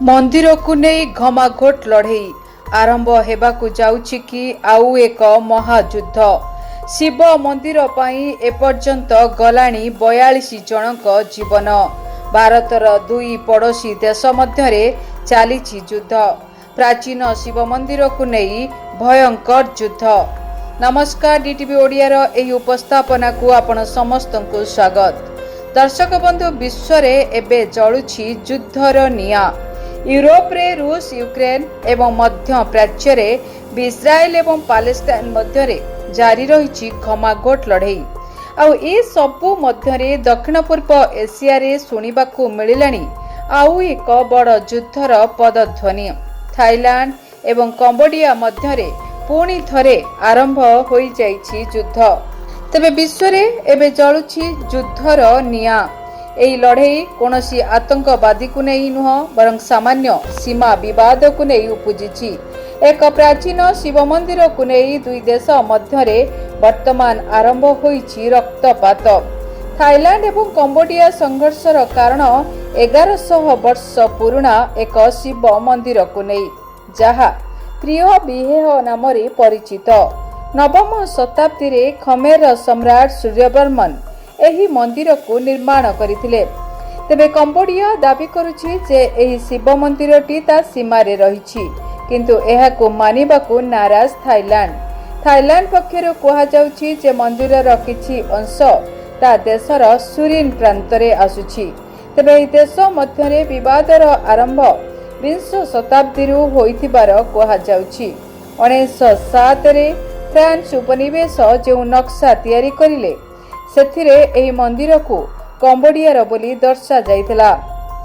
मंदिर को नहीं घमाघोट लड़ई आरंभ हेबाकु जाउछि कि आउ एक महायुद्ध। शिव मंदिर पई एपर्यंत गलाणी 42 जनक जीवन। भारतर दुई पड़ोशी देश मध्यरे चालिछि युद्ध। प्राचीन शिव मंदिर को नहीं भयंकर युद्ध। नमस्कार, डीटीवी ओडिया रो एही उपस्थापना को आपण समस्त को स्वागत। दर्शक बंधु, विश्व रे एबे जळुछि युद्धर निया। यूरोप रे रूस यूक्रेन एवं मध्य प्राच्य रे इस्राएल एवं पालेस्टाइन मध्य रे जारी रही घमाघोट लड़ई। आउ ए सबु मध्य रे दक्षिण पूर्व एशिया रे सुनिबाकू मिलिलानी आउ एक बड़ युद्धर पदध्वनि। थाईलैंड एवं कंबोडिया मध्य रे पुणी थरे आरंभ होई जाइछि युद्ध। तबे विश्व रे एबे जळुछि युद्धर निया। एही लड़ई कोनोसी आतंकवादी को नहीं नुह बरं सामान्य सीमा विवाद को नहीं उपजिछि। एक प्राचीन शिव मंदिर को नहीं दुई देश मध्यरे वर्तमान आरंभ होइछि रक्तपात। थाईलैंड एवं कंबोडिया संघर्षर कारण 1100 वर्ष पुराना एक शिव मंदिर को नहीं, जहा प्रिय विहेह नाम परिचित। नवम शताब्दी रे खमेर सम्राट सूर्यवर्मन एही मंदिर को निर्माण करथिले। तेबे कंबोडिया दाबी करुछि जे एही शिव मंदिरटी ता सीमा रे रहिछि, किंतु एहा को मानिबा को नाराज थाईलैंड। थाईलैंड पक्षरु कहा जाउछि जे मंदिरर किछि अंश ता देशर सुरिन प्रांत रे आसुछि। तेबे एही देश मध्यरे विवादर आरंभ 20 शताब्दी रु होइथिबार कहा जाउछि। 1907 रे फ्रांस उपनिवेश जे नक्शा तयारी करिले सेथिरे एही मंदिर को कंबोडियार बोली दर्शा जाइथिला।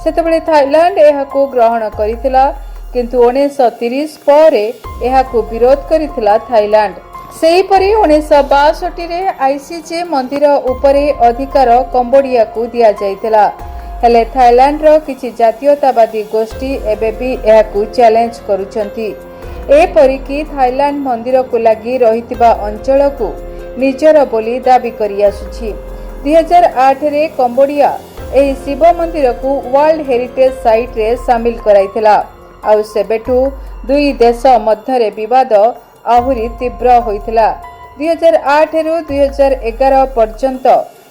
सेतेबेले थाईलैंड एहाको ग्रहण करिथिला, किंतु 1930 परे एहाको विरोध करिथिला थाईलैंड। सेही परि 1962 रे आईसीजे मंदिर उपरे अधिकार कंबोडिया को दिया जाइथिला। हेले थाईलैंड रो किछि जातीयतावादी गोष्ठी एबे भी एहाको चैलेंज करूछंती। ए परि कि थाईलैंड मंदिर को लागि रहितिबा अंचल को निजर बोली दाबी करि आसुछि। 2008 रे कंबोडिया एही शिव मंदिर को वर्ल्ड हेरिटेज साइट रे शामिल कराइथिला। आउ सेबेठु दुई देश मध्यरे विवाद आहुरी तीव्र होइथिला। 2008 रु 2011 पर्यंत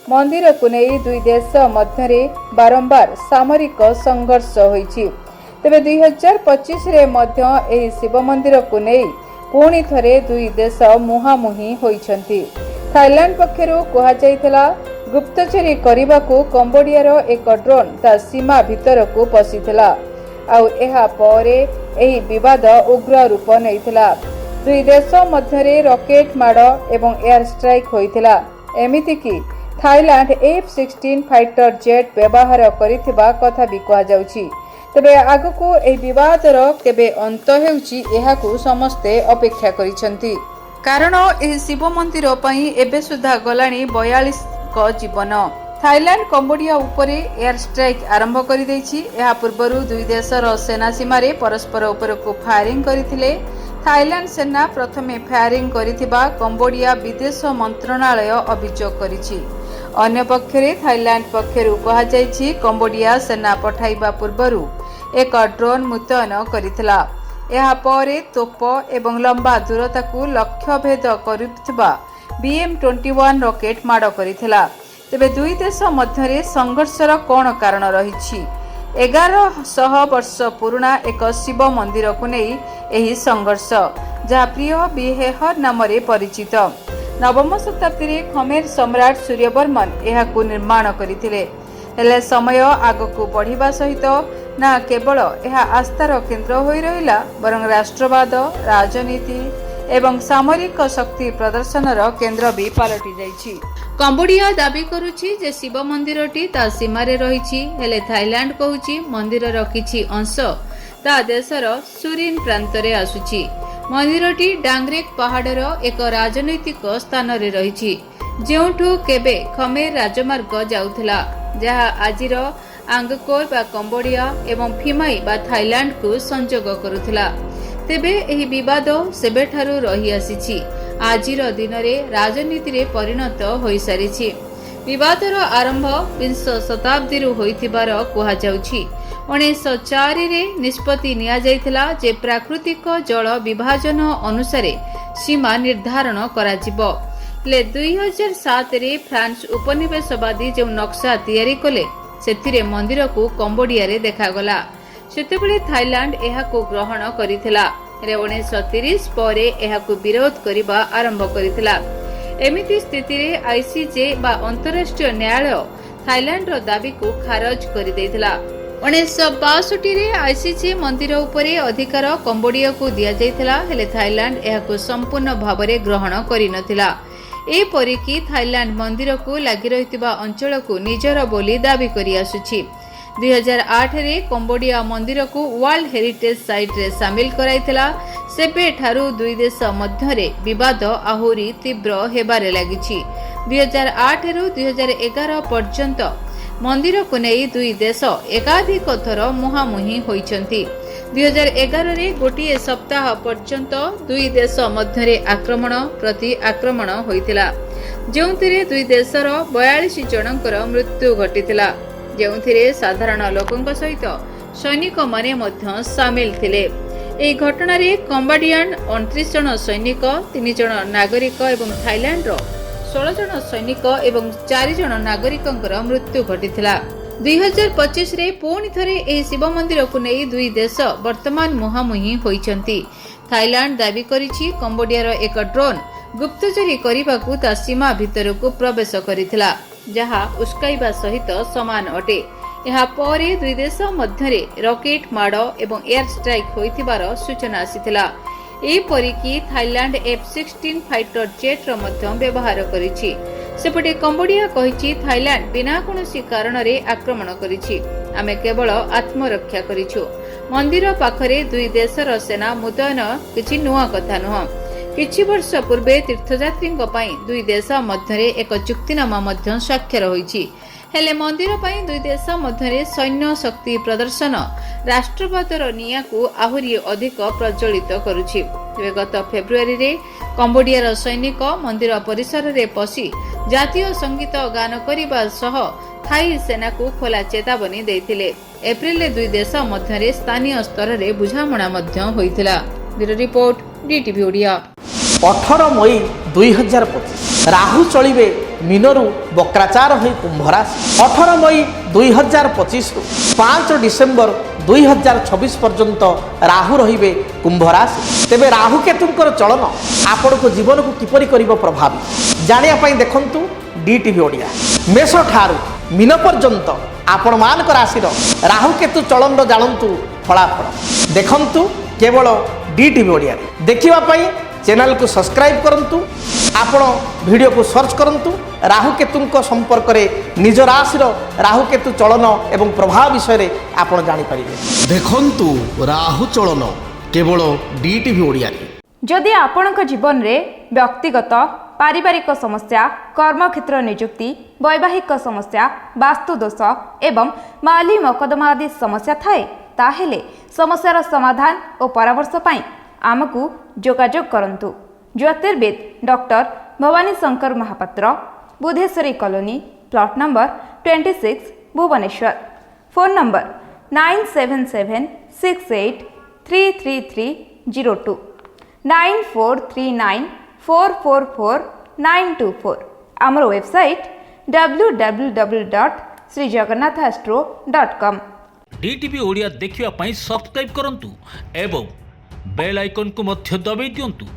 मंदिर को नहीं दुई देश मध्यरे बारंबार सामरिक संघर्ष होइछि। तेबे 2025 रे मध्य एही शिव मंदिर को नहीं पुणी थरे दुई देश मुहांमुही होइछंती। थाईलैंड पक्षरु कहा जाइथिला गुप्तचरी करिबाकू कंबोडियार एक ड्रोन ता सीमा भितर को पसिथिला। आउ एहा परे एही विवाद उग्र रूप नैथिला। दुई देश मध्यरे रॉकेट माड़ एवं एयर स्ट्राइक होइथिला। एमिति कि थाईलैंड F-16 फाइटर जेट व्यवहार करिथिबा कथा भी कहा जाउछि। तेबे आगको एही विवादर केबे अंत हेउछि एहाकू समस्ते अपेक्षा करिसंती, कारण एही शिव मंदिर पई एबे सुधा गलाणी 42 क जीवन। थाईलैंड कंबोडिया उपरे एयर स्ट्राइक आरंभ करि दैछि। एहा पूर्वरु दुई देशर सेना सीमा रे परस्पर उपर को फायरिंग करिथिले। थाईलैंड सेना प्रथमे फायरिंग करिथिबा कंबोडिया विदेश मंत्रणालय अभियोग करिछि। अन्य पक्षरे थाईलैंड पक्षरु कहा जाइछि कंबोडिया सेना पठाइबा पूर्वरु एक ड्रोन मुतयन करिथिला। एहा परे तोप एवं लंबा दूरता को लक्ष्य भेद करुथिबा BM-21 रॉकेट माड़ करिथिला। तेबे दुई देश मध्यरे संघर्षर कोन कारण रहिछि? 1100 वर्ष पुराना एक शिव मंदिर को नहीं एही संघर्ष, जहा प्रिय विहेह नाम परिचित। नवम शताब्दी रे खमेर सम्राट सूर्यवर्मन एहाकू निर्माण करिथिले। हेले समय आगकू बढ़िबा सहित ना केवल एहा आस्थार केन्द्र होई रहिला, बरं राष्ट्रवाद, राजनीति एवं सामरिक शक्ति प्रदर्शनर केन्द्र भी पालटि जाइछि। कंबोडिया दाबी करुछि जे शिव मंदिरटी ता सीमारे रहिछि, हेले थाईलैंड कहूछि मंदिरर किछि अंश ता देशर सुरिन प्रांतरे आसुछि। मंदिरटी डांगरेक पहाड़र एक राजनैतिक स्थान रे रहिछि, जेउठु केबे खमेर राजमार्ग जाउथला, जहा आजिर आंगकोर बा कंबोडिया एवं फिमाई बा थाईलैंड को संजोग करुथला। तेबे एही विवाद सेबेठारु रही आसीछि। आजिर दिन रे राजनीति रे परिणत होई सारिछि। विवादर आरंभ 20 शताब्दी होइथिबार कहा जाउछि। 1904 निष्पत्ति नियाଯାଇଥିଲା जे प्राकृतिक जल विभाजन अनुसार सीमा निर्धारण कराजिबो। ले 2007 रे फ्रांस उपनिवेशवादी जो नक्शा तैयारी कले सेथिरे मंदिर को कंबोडिया रे देखागला। सेतेबेले थाईलैंड एहाको ग्रहण करिथिला। 1930 परे एहाको विरोध करिबा आरंभ करिथिला। एमिति स्थिति रे आईसीजे बा अंतरराष्ट्रीय न्यायालय थाईलैंड रो दाबी को खारज करि दैथिला। 1962 रे आईसीजे मंदिर उपरे अधिकार कंबोडिया को दिया जाइथिला, हेले थाईलैंड एहाको संपूर्ण भाबरे ग्रहण करि नथिला। ए परिकी थाईलैंड मंदिर को लागि रहितबा अंचल को निजर बोली दाबी करि आसुछि। 2008 रे कंबोडिया मंदिर को वर्ल्ड हेरिटेज साइट रे शामिल कराइथिला। सेबे ठारू दुई देश मध्य रे विवाद आहुरी तीव्र हेबारे लागिछि। 2008 रु 2011 पर्यंत मंदिर को नहीं दुई देश एकाधिक थर मुहांमुही होइछंती। 2011 रे गोटिए सप्ताह पर्यंत दुई देश मध्य रे आक्रमण प्रति आक्रमण होइतिला, जेउथिरे दुई देशर 42 जनकर मृत्यु घटितिला, जेउथिरे साधारण लोकंक सहित सैनिक माने मध्य शामिल थिले। एही घटना रे कंबोडियन 29 जन सैनिक, 3 जन नागरिक एवं थाईलैंड रो 16 जन सैनिक एवं 4 जन नागरिकंकर मृत्यु घटितिला। 2025 रे पुणी थरे एही शिव मंदिर को नहीं दुई देश वर्तमान मुहांमुही होइछंती। थाईलैंड दाबी करिछि कंबोडिया रो एक ड्रोन गुप्तचरी करिबाकू ता सीमा भितर को प्रवेश करिथिला, जहा उस्काइबा सहित समान अटे। यहाँ परे दुई देश मध्य रॉकेट माड़ एवं एयर स्ट्राइक होइथिबार सूचना आसिथिला। एपरिकी थाईलैंड F-16 फाइटर जेट रो मध्य व्यवहार करिछि। सेपटे कंबोडिया कहिछि थाईलैंड बिना कोनोसी कारण रे आक्रमण करिछि, आमे केवल आत्मरक्षा करिछु। मंदिर पाखरे दुई देशर सेना मुतयन किछि नुआ कथा नुह। किछि वर्ष पूर्वे तीर्थयात्रीଙ୍କ ପାଇଁ दुई देश मध्य एक चुक्तिनामा मध्य स्वाक्षर होइछि, हेले मंदिर ପାଇଁ दुई देश मध्य सैन्य शक्ति प्रदर्शन राष्ट्रवादर निया को आहुरी अधिक प्रज्वलित करुछि। गत फेब्रुआरी रे कंबोडियार सैनिक मंदिर परिसर रे पसी जातीय संगीत गान करिबा सह थाई सेना को खोला चेतावनी देथिले। एप्रिल रे दुई देश मध्य स्थानीय स्तर रे बुझामणा मध्य होइथिला। Bureau report DTV Odia. 18 मई 2025 राहु चलिबे मीनरू बक्राचार होई कुंभ राशि। 18 मई 2025 रु 5 डिसेंबर 2026 पर्यंत राहु रहिबे कुंभ राशि। तेबे राहु केतुंकर चलन आपण को जीवन को किपरि करिवो प्रभावित जानिया पई देखंतु डीटीवी ओडिया। मेष ठारू मीन पर्यंत आपण मानक राशि राहु केतु चलन रो जानंतु फलाफल देखंतु केवल डीटीवी ओडिया। देखिबा पई चैनल को सब्सक्राइब करंतु, आपण वीडियो को सर्च करंतु। राहु केतुंको संपर्क में निज राशि राहु केतु चलन एवं प्रभाव विषय रे आपण जानि परिबे। देखंतु राहु चलन केवल डीटीवी ओडिया। जदि आपणक जीवन रे व्यक्तिगत पारिवारिक समस्या, कर्मक्षेत्र नियुक्ति, वैवाहिक समस्या, वास्तु दोष एवं माली मकदमा आदि समस्या थाए, ताहेले समस्यार समाधान और परामर्श पाई आमको जोगाजोग करंतु। ज्योतिर्वेद doctor Bhabani Shankar Mahapatra, Budheswari colony, plot number 26, Bhubaneswar. Phone number 9776833302 9439444924। आमर वेबसाइट www.srijagannathastro.com। डीटीवी ओडिया देखिवा पई सब्सक्राइब करंतु एवं बेल आइकन को मध्य दबाई दियंतु।